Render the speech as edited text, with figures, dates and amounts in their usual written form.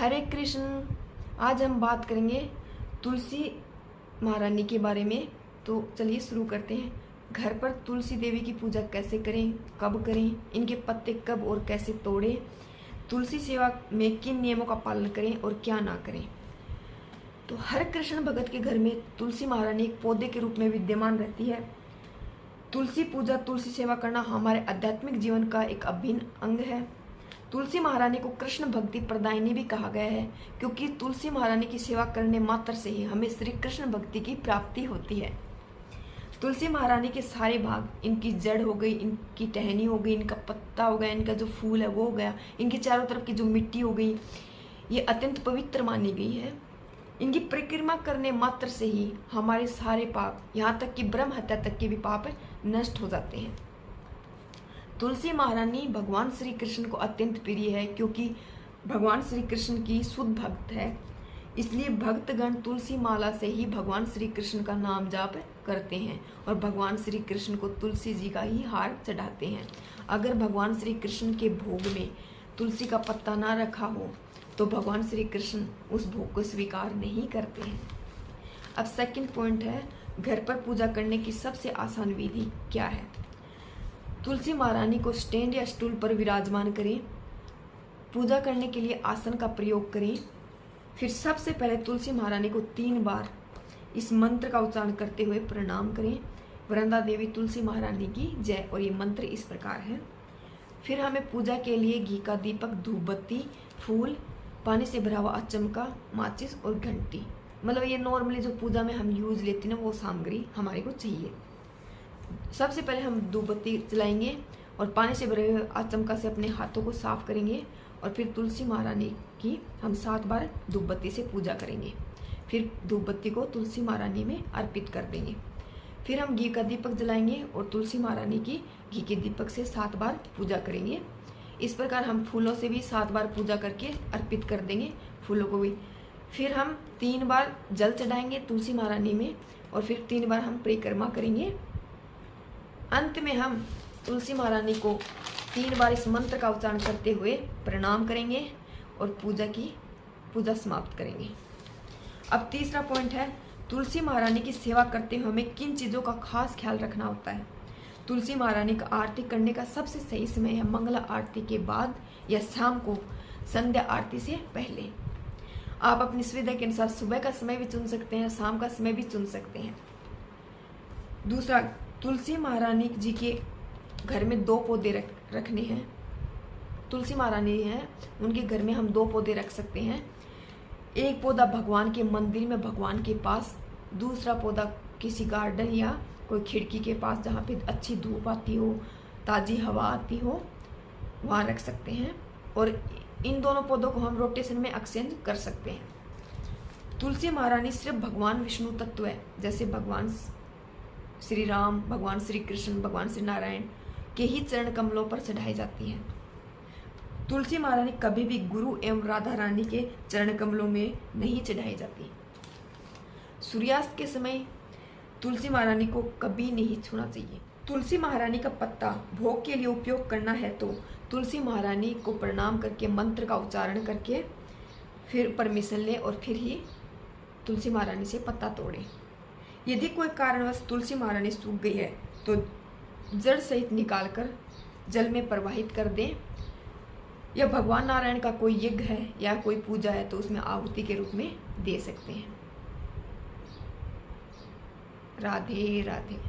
हरे कृष्ण। आज हम बात करेंगे तुलसी महारानी के बारे में। तो चलिए शुरू करते हैं। घर पर तुलसी देवी की पूजा कैसे करें, कब करें, इनके पत्ते कब और कैसे तोड़ें, तुलसी सेवा में किन नियमों का पालन करें और क्या ना करें। तो हर कृष्ण भगत के घर में तुलसी महारानी एक पौधे के रूप में विद्यमान रहती है। तुलसी पूजा, तुलसी सेवा करना हमारे आध्यात्मिक जीवन का एक अभिन्न अंग है। तुलसी महारानी को कृष्ण भक्ति प्रदायिनी भी कहा गया है, क्योंकि तुलसी महारानी की सेवा करने मात्र से ही हमें श्री कृष्ण भक्ति की प्राप्ति होती है। तुलसी महारानी के सारे भाग, इनकी जड़ हो गई, इनकी टहनी हो गई, इनका पत्ता हो गया, इनका जो फूल है वो हो गया, इनके चारों तरफ की जो मिट्टी हो गई, ये अत्यंत पवित्र मानी गई है। इनकी परिक्रमा करने मात्र से ही हमारे सारे पाप, यहाँ तक कि ब्रह्म हत्या तक के भी पाप नष्ट हो जाते हैं। तुलसी महारानी भगवान श्री कृष्ण को अत्यंत प्रिय है, क्योंकि भगवान श्री कृष्ण की शुद्ध भक्त है। इसलिए भक्तगण तुलसी माला से ही भगवान श्री कृष्ण का नाम जाप करते हैं और भगवान श्री कृष्ण को तुलसी जी का ही हार चढ़ाते हैं। अगर भगवान श्री कृष्ण के भोग में तुलसी का पत्ता ना रखा हो तो भगवान श्री कृष्ण उस भोग को स्वीकार नहीं करते हैं। अब सेकंड पॉइंट है, घर पर पूजा करने की सबसे आसान विधि क्या है। तुलसी महारानी को स्टैंड या स्टूल पर विराजमान करें। पूजा करने के लिए आसन का प्रयोग करें। फिर सबसे पहले तुलसी महारानी को 3 बार इस मंत्र का उच्चारण करते हुए प्रणाम करें। वृंदा देवी तुलसी महारानी की जय। और ये मंत्र इस प्रकार है। फिर हमें पूजा के लिए घी का दीपक, धूप बत्ती, फूल, पानी से भरा हुआ अचमका, माचिस और घंटी, मतलब ये नॉर्मली जो पूजा में हम यूज लेते हैं ना, वो सामग्री हमारे को चाहिए। सबसे पहले हम धूप बत्ती जलाएंगे और पानी से भरे हुए आचमका से अपने हाथों को साफ करेंगे और फिर तुलसी महारानी की हम 7 बार धूप बत्ती से पूजा करेंगे। फिर धूप बत्ती को तुलसी महारानी में अर्पित कर देंगे। फिर हम घी का दीपक जलाएंगे और तुलसी महारानी की घी के दीपक से 7 बार पूजा करेंगे। इस प्रकार हम फूलों से भी 7 बार पूजा करके अर्पित कर देंगे, फूलों को भी। फिर हम 3 बार जल चढ़ाएंगे तुलसी महारानी में और फिर 3 बार हम परिक्रमा करेंगे। अंत में हम तुलसी महारानी को 3 बार इस मंत्र का उच्चारण करते हुए प्रणाम करेंगे और पूजा समाप्त करेंगे। अब तीसरा पॉइंट है, तुलसी महारानी की सेवा करते हुए हमें किन चीज़ों का खास ख्याल रखना होता है। तुलसी महारानी का आरती करने का सबसे सही समय है मंगला आरती के बाद या शाम को संध्या आरती से पहले। आप अपनी सुविधा के अनुसार सुबह का समय भी चुन सकते हैं, शाम का समय भी चुन सकते हैं। दूसरा, तुलसी महारानी जी के घर में 2 पौधे रखने हैं। तुलसी महारानी हैं, उनके घर में हम 2 पौधे रख सकते हैं। एक पौधा भगवान के मंदिर में भगवान के पास, दूसरा पौधा किसी गार्डन या कोई खिड़की के पास जहाँ पे अच्छी धूप आती हो, ताज़ी हवा आती हो, वहाँ रख सकते हैं। और इन दोनों पौधों को हम रोटेशन में एक्सचेंज कर सकते हैं। तुलसी महारानी सिर्फ भगवान विष्णु तत्व है, जैसे भगवान श्री राम, भगवान श्री कृष्ण, भगवान श्री नारायण के ही चरण कमलों पर चढ़ाई जाती है। तुलसी महारानी कभी भी गुरु एवं राधा रानी के चरण कमलों में नहीं चढ़ाई जाती। सूर्यास्त के समय तुलसी महारानी को कभी नहीं छूना चाहिए। तुलसी महारानी का पत्ता भोग के लिए उपयोग करना है तो तुलसी महारानी को प्रणाम करके मंत्र का उच्चारण करके फिर परमिशन लें और फिर ही तुलसी महारानी से पत्ता तोड़ें। यदि कोई कारणवश तुलसी महारानी सूख गई है तो जड़ सहित निकालकर जल में प्रवाहित कर दें, या भगवान नारायण का कोई यज्ञ है या कोई पूजा है तो उसमें आहुति के रूप में दे सकते हैं। राधे राधे।